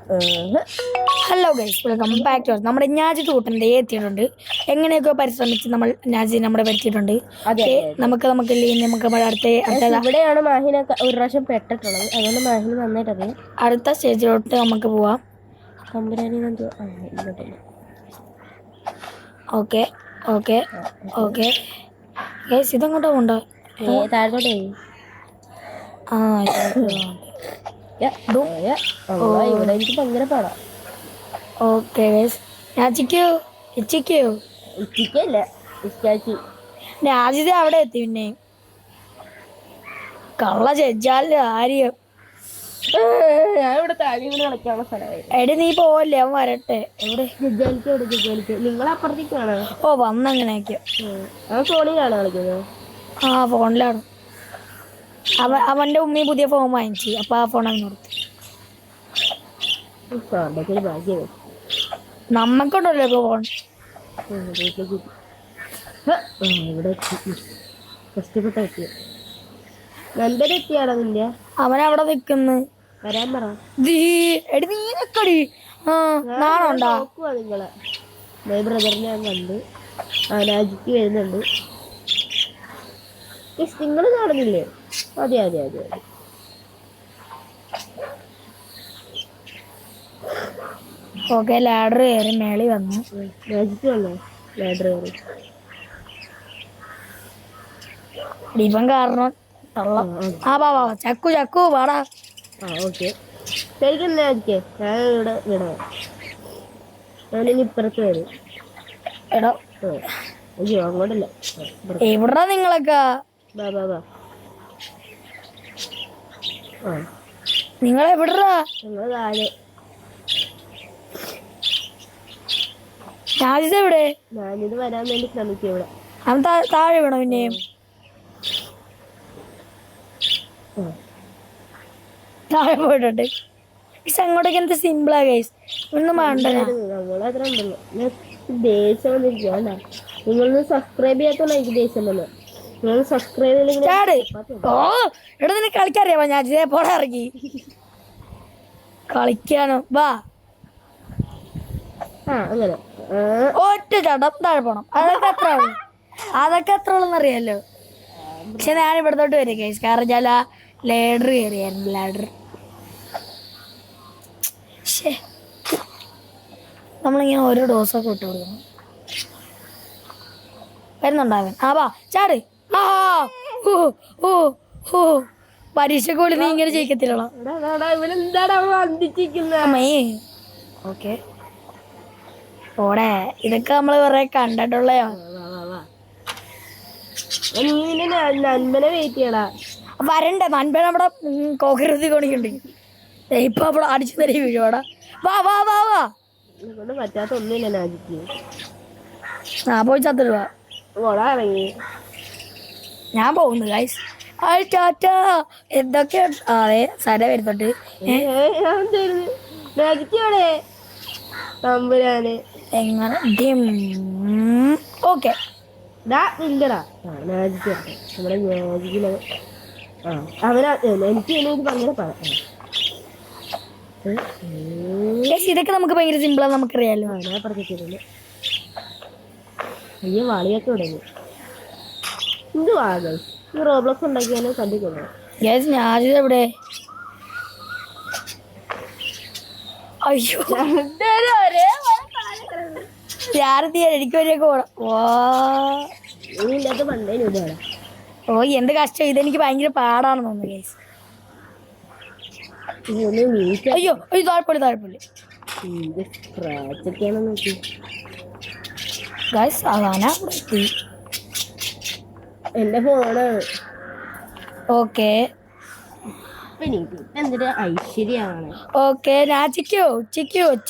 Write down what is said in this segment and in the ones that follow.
Hello guys, welcome back to നമ്മുടെ ഞാജി കൂട്ടൻ്റെ എത്തിയിട്ടുണ്ട്. എങ്ങനെയൊക്കെ പരിശ്രമിച്ച് നമ്മൾ ഞാജി നമ്മുടെ വരുത്തിയിട്ടുണ്ട്. നമുക്ക് ഇവിടെയാണ് മാഹിനെ ഒരു പ്രാവശ്യം പെട്ടിട്ടുള്ളത്. അതുകൊണ്ട് മാഹിന് നന്നായിട്ടത് അടുത്ത സ്റ്റേജിലോട്ട് നമുക്ക് പോവാം. ഓക്കെ ഓക്കെ ഓക്കെ ഗൈസ്, ഇതെങ്ങോട്ടാ പോണ്ട? താഴത്തോട്ടേ ഇവിടെ എനിക്ക് ഭയങ്കര പാടാ. ഓക്കെ ഗൈസ്, ഞാജിത് അവിടെ എത്തി. പിന്നെ കള്ള ചെജ്ജാലിന്റെ കാര്യം. ഞാൻ ഇവിടെ താഴെ കളിക്കാനുള്ള സ്ഥലമായി. എടി നീ പോവല്ലേ, അവൻ വരട്ടെ. എവിടെ നിങ്ങളപ്പുറത്തേക്കാണ്? ഓ, വന്നങ്ങനെയൊക്കെ. ഫോണിലാണ് കളിക്കുന്നത്. ആ, ഫോണിലാണ്. അവന്റെ ഉമ്മി പുതിയ ഫോൺ വാങ്ങിച്ചു. അപ്പൊ ആ ഫോൺ അങ്ങ് കൊടുത്തു. നമ്മക്കുണ്ടല്ലോ ഇപ്പൊ ഫോൺ. ഇവിടെ കഷ്ടപ്പെട്ട നല്ലൊരു എത്തിയാണോ നിന്റെ? അവനവിടെ നിക്കുന്നു. വരാൻ പറ. എടി നീ നിക്കടി. നാണുണ്ടാ നിങ്ങളെ ബ്രദറിനെ ഞാൻ കണ്ട്. രാജിക്ക് വരുന്നുണ്ട്. നിങ്ങൾ കാണുന്നില്ലേ? അതെ അതെ അതെ അതെ. ഓക്കെ, ലാഡർ കയറി മേളി വന്നു. രാജിക്ക് വന്നോ? ലാഡർ കയറി ഇവൻ കാരണം ചക്കു വാടാ. ഓക്കെ, ശരിക്കും രാജിക്കേ ഞാൻ ഇവിടെ വിടാം. ഞാനിനി ഇപ്പുറത്ത് വരും. എടോ അയ്യോ, അങ്ങോട്ടല്ല. എവിടാ നിങ്ങളൊക്കെ? നിങ്ങളെവിടാ? ഞങ്ങൾ താഴെ. എവിടെ? ഞാനിത് വരാൻ വേണ്ടി ശ്രമിക്കും. ഇവിടെ അവൻ താഴെ വീണോ? പിന്നെയും താഴെ പോയിട്ടുണ്ട്. പക്ഷെ അങ്ങോട്ടേക്ക് എന്ത് സിമ്പിളാ ഗൈസ്, ഒന്നും വേണ്ട. നമ്മളത്ര ഉണ്ടല്ലോ. ദേഷ്യം വന്നിരിക്കണ്ട. നിങ്ങളൊന്ന് സബ്സ്ക്രൈബ് ചെയ്യാത്തോണ്ട് എനിക്ക് ദേഷ്യം വന്നു. നിങ്ങൾ സബ്സ്ക്രൈബ് നിനക്ക് കളിക്കാറിയാമോ? ഞാൻ പോടെ ഇറങ്ങി കളിക്കാനോ? വാ. അങ്ങനെ ഒറ്റ ചടം താഴെ പോണം. അതൊക്കെ എത്ര ഉള്ളെന്നറിയാലോ. പക്ഷെ ഞാൻ ഇവിടത്തോട്ട് വരും കേസ്, കാരണം ഞാൻ ലേഡർ കയറിയായിരുന്നു. ലാഡർ നമ്മളിങ്ങനെ ഓരോ ഡോസൊക്കെ ഇട്ട് കൊടുക്കണം. വരുന്നുണ്ടാവൻ. ആ വാ, ചാട്. പരീക്ഷയ്ക്ക് പോലും നീ ഇങ്ങനെ ജയിക്കത്തില്ല. ഓക്കെ ഓടെ, ഇതൊക്കെ നമ്മള് കുറെ കണ്ടിട്ടുള്ളയോ. വരണ്ടേ നൻപന നമ്മുടെ കോക്കരുത്തി കൊണിക്കുണ്ട്. ഇപ്പൊ അവിടെ അടിച്ചു തരി വീഴുവാടാ. വാ വാ വാ വാ. പറ്റാത്ത ഒന്നുമില്ല. ആ, പോയി ചത്തിടുവാ. ഞാൻ പോകുന്നു ഗൈസ്. എന്തൊക്കെ അതെ സര വരുന്നുണ്ട്. എങ്ങനെ ഓക്കെ ഇല്ലടാ. എനിക്ക് ഭയങ്കര ഇതൊക്കെ നമുക്ക് ഭയങ്കര സിമ്പിളാണ്, നമുക്കറിയാലോ. ഞാൻ പറഞ്ഞിട്ടില്ല. അയ്യോ, വാളിയൊക്കെ തുടങ്ങി. എന്തുവാ ഈ റോബ്ലോക്സ് ഉണ്ടാക്കിയാലും കണ്ടിട്ടുണ്ടോ? ഞാനിത് എവിടെ? അയ്യോ, എനിക്ക് വരെയൊക്കെ പോണം. ഓ, എന്ത് കഷ്ടം. ഇതെനിക്ക് ഭയങ്കര പാടാണെന്ന് തോന്നുന്നു ഗൈസ്. അയ്യോ അയ്യോ, താഴ്പൊളി ഗൈസ്. അതാനാ എന്റെ ഫോണ്. ഓക്കെ എന്തൊരു ഐശ്വര്യാണ്. ഓക്കെ, ഞാൻ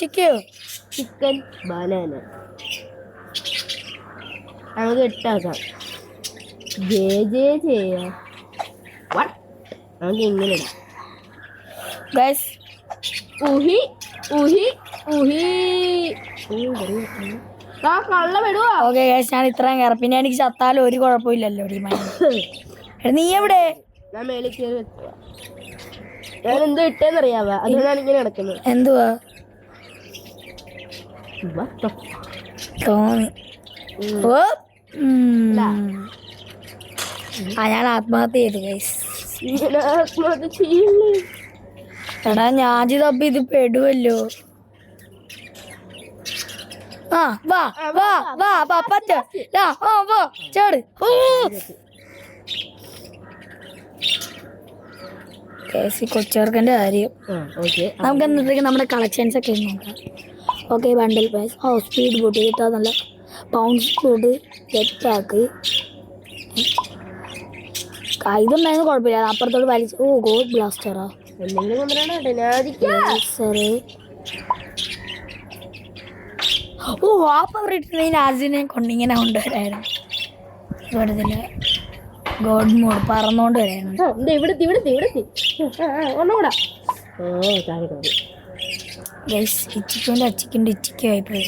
ചിക്കൻ ബനാന നമുക്ക് ഇട്ടാക്കാം. ചെയ്യാം. നമുക്ക് ഇങ്ങനെ ഇടാം ഗൈസ്. കള്ള വിടുവാ. ഓക്കെ ഗൈസ്, ഞാൻ ഇത്രയും കയറി. പിന്നെ എനിക്ക് ചത്താലും ഒരു കുഴപ്പമില്ലല്ലോ. നീ എവിടെ? ഞാൻ മേളിൽ കയറി വെക്കുക. ഞാൻ എന്തോ ഇട്ടേന്നറിയാവാ, അതുകൊണ്ടാണ് ഇങ്ങനെ കിടക്കുന്നത്. എന്തുവാ What the തോന്നി. ഓ ഞാൻ ആത്മഹത്യ ചെയ്തു ഗൈസ്. ഇങ്ങനെ ആത്മഹത്യ ചെയ്യില്ലേ? എടാ ഞാൻ തപ്പി ഇത് പെടുവല്ലോ. ആ വാ വാ വാ വാ പറ്റ വാ ചേട്. കൊച്ചേർക്കൻ്റെ കാര്യം നമുക്ക് എന്നിട്ടേക്ക് നമ്മുടെ കളക്ഷൻസ് ഒക്കെ നോക്കാം. Okay bundle price. Speed boat ചെയ്തിട്ടാ നല്ല പൗണ്ട്സ് ബോട്ട് ജെറ്റാക്ക് ഇതുണ്ടായിരുന്നു കുഴപ്പമില്ല. അപ്പുറത്തോട് വലിച്ച് ഗോഡ് ബ്ലാസ്റ്ററാ നാസിനെ കൊണ്ടിങ്ങനെ കൊണ്ടുവരായിരുന്നു. ഇവിടത്തില്ല ഗോഡ് മോഡ് പറന്നോണ്ട് വരായിരുന്നു. ഇച്ചിക്കോന്റെ അച്ചിക്കിന്റെ ഇച്ചിക്കായി പോയി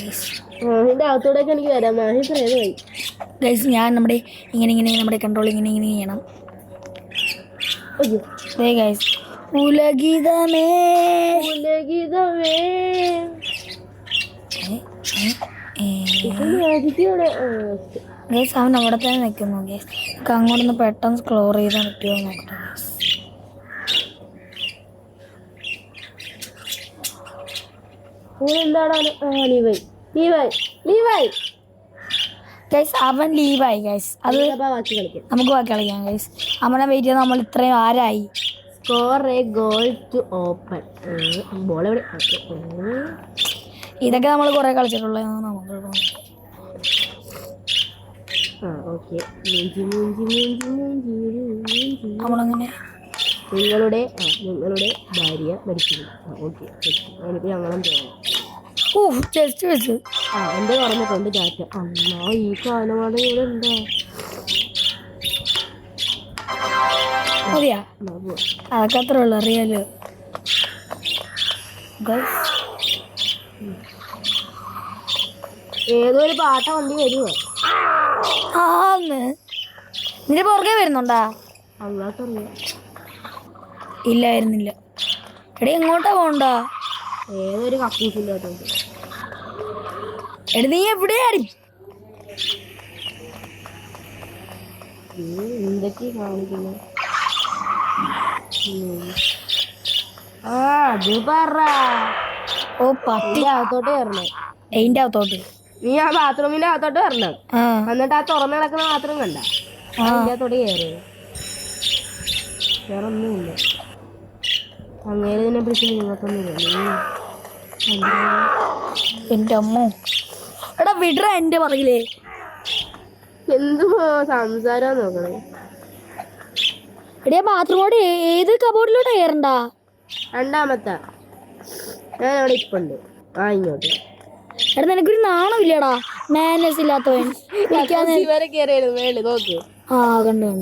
ഗൈസ്. ഞാൻ നമ്മുടെ ഇങ്ങനെ നമ്മുടെ കൺട്രോൾ ഇങ്ങനെ ചെയ്യണം. ഗൈസ് ഉലഗീതമേ ഗൈസ് അവൻ അവിടെ തന്നെ നിൽക്കുന്നു. ഗൈസ് നമുക്ക് അങ്ങോട്ടൊന്ന് പെട്ടെന്ന് സ്ക്ലോർ ചെയ്താൽ പറ്റുമോ നോക്കട്ടെ. ഗൈസ് അവൻ ലീവായി ഗൈസ്. അത് നമുക്ക് ബാക്കി കളിക്കാം ഗൈസ്. അവനെ വെയിറ്റ് ചെയ്ത് നമ്മൾ ഇത്രയും ആരായി. Score a goal to open. ഇതൊക്കെ നമ്മൾ കുറെ കളിച്ചിട്ടുള്ളത് നമുക്ക്. നമ്മളങ്ങനെ നിങ്ങളുടെ ഭാര്യ മരിക്കുന്നു. ഓക്കെ ഞങ്ങളും തോന്നുന്നു. എന്റെ പറഞ്ഞിട്ടുണ്ട് ചാറ്റ. അമ്മ ഈ കാലമാണ് ഇവിടെ ഉണ്ടോ? മതിയാ അതൊക്കെ അത്ര ഉള്ളു അറിയാലോ. ഏതോ ഒരു പാട്ട വണ്ടി വരുമോ? നിന്റെ പുറകെ വരുന്നുണ്ടാ? അങ്ങോട്ടറിയാം. ഇല്ലായിരുന്നില്ല. എടീ എങ്ങോട്ടാ പോണ്ട? ഏതൊരു കക്കൂസില്ലാത്തോണ്ട്. എടി നീ എവിടെയാടി? എന്തൊക്കെ കാണിക്കുന്നു? അത് പറ. പട്ടിന്റെ അകത്തോട്ട് വരണം. എയിന്റെ അകത്തോട്ട്? നീ ആ ബാത്റൂമിന്റെ അകത്തോട്ട് വരണം. എന്നിട്ട് ആ തുറന്നു കിടക്കുന്ന ബാത്റൂം കണ്ട അതിന്റെ അകത്തോട്ട് കയറി. വേറെ ഒന്നുമില്ല. അങ്ങനെ തന്നെ പിടിച്ച് നിങ്ങൾക്കൊന്നുമില്ല. എന്റെ അമ്മോ എടാ വിടറ എന്റെ പറയില്ലേ. എന്ത് സംസാരം നോക്കണേ. എടിയാ ബാത്റൂമോട് ഏത് കബോർഡിലോട്ട് കയറണ്ട? രണ്ടാമത്തെ ഞാൻ അവിടെ ഇപ്പുണ്ട്. ഇങ്ങോട്ട്. എടാ നിനക്കൊരു നാണമില്ലടാ, മാനേഴ്സ് ഇല്ലാത്തവൻ. നോക്ക്. കണ്ടു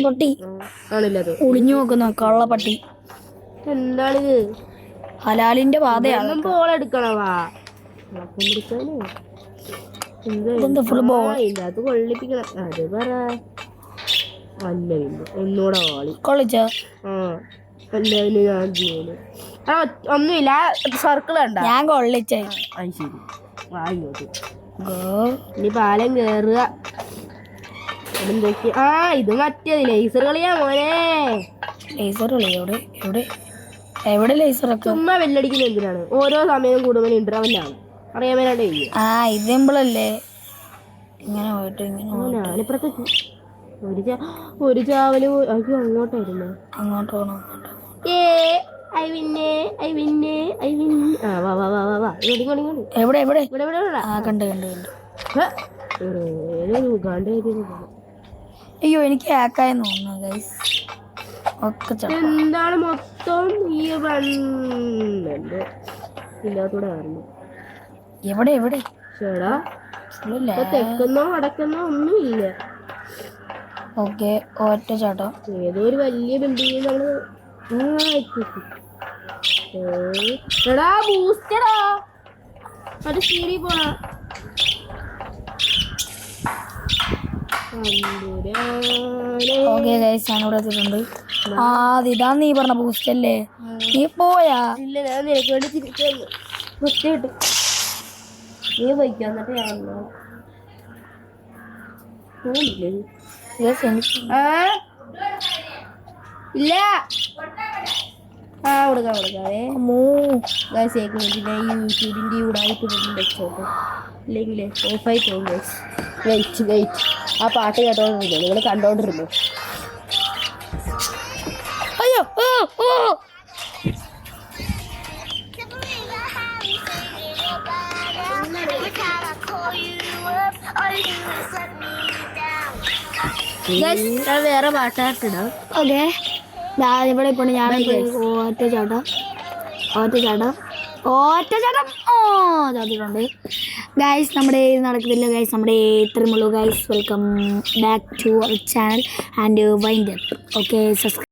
പട്ടി ഒളിഞ്ഞു നോക്കുന്ന കള്ള പട്ടി. എന്താണിത്? ഹലാലിന്റെ പാതയാണ്. ബോളെടുക്കണവാ ഫുട്ബോൾ കൊള്ളിപ്പിക്കണം. അത് പറ. അല്ല ഒന്നൂടെ വാളി കൊള്ളിച്ച. ഞാൻ ഒന്നുമില്ല. സർക്കിൾ കണ്ട ഞാൻ കൊള്ളിച്ചേ. ശരി വാങ്ങോട്ട് ഇനി പാലം കേറുക. എന്തൊക്കെ ഇത് മറ്റേത് ലേസർ കളിയാ മോനെ. ലേസർ കളി എവിടെ എവിടെ എവിടെ ലേസറൊക്കെ? ചുമ്മാ വെല്ലടിക്കുന്ന എന്തിനാണ്? ഓരോ സമയം കൂടുതൽ ഇന്റർവെല്ലാണ്. അറിയാൻ വേണ്ടി ഇത് സിമ്പിളല്ലേ. ഇങ്ങനെ പോയിട്ട് ഇങ്ങനെ ഞാനിപ്പുറത്തെ ഒരു ചാവല്. അയ്യോ അങ്ങോട്ടായിരുന്നു. അങ്ങോട്ട് പോകണം. എവിടെ എവിടെ? കണ്ട് കണ്ട് കണ്ട്. അയ്യോ എനിക്ക് ഹാക്കായെന്ന് തോന്നുന്നു ഗൈസ്. ഒക്കെ എന്താണ് മൊത്തം ഈ ഇല്ലാത്തൂടെ ആയിരുന്നു. എവിടെ എവിടെ? ചേടാ തെക്കുന്നോ വടക്കുന്നോ ഒന്നുമില്ല. ഓക്കെ ഒറ്റ ചാട്ടം. ഏതോ ഒരു വലിയ ബിൽഡിംഗ് നമ്മള് എടാ ബൂസ്റ്ററാ. അത് ശരി പോണ ഓക്കെ ഗൈസ് ഞാനിവിടെ എത്തിയിട്ടുണ്ട്. ആ ഇതാ നീ പറഞ്ഞ ബൂസ്റ്റ് അല്ലേ? നീ പോയാ? ഇല്ല, ഞാൻ നിനക്ക് വേണ്ടി തിരിച്ചു വൃത്തിയിട്ട് നീ പോയിക്കോ, എന്നിട്ട് ഞാൻ വന്നോളാം. Yes, എനിക്ക് ഇല്ല കൊടുക്കാവേ അമ്മോ. പിന്നെ ഈ യൂട്യൂബിൻ്റെ ഉടായ്പ വെച്ചോട്ടെ, ഇല്ലെങ്കിൽ ഓഫായി പോകും. വെയിറ്റ് ആ പാട്ട് കേട്ടോണ്ടിരുന്നു, നിങ്ങൾ കണ്ടോണ്ടിരുന്നു. അയ്യോ ഞാൻ വേറെ പാട്ടായിട്ടിടാം. ഓക്കെ ഇവിടെ ഇപ്പോൾ ഞാൻ ഒറ്റ ചാട്ടം ചാട്ടിട്ടുണ്ട്. ഗൈസ് നമ്മുടെ നടക്കുന്നില്ല ഗൈസ്, നമ്മുടെ ഇത്രയുമുള്ളൂ guys. Welcome back to our channel and wind up. Okay subscribe.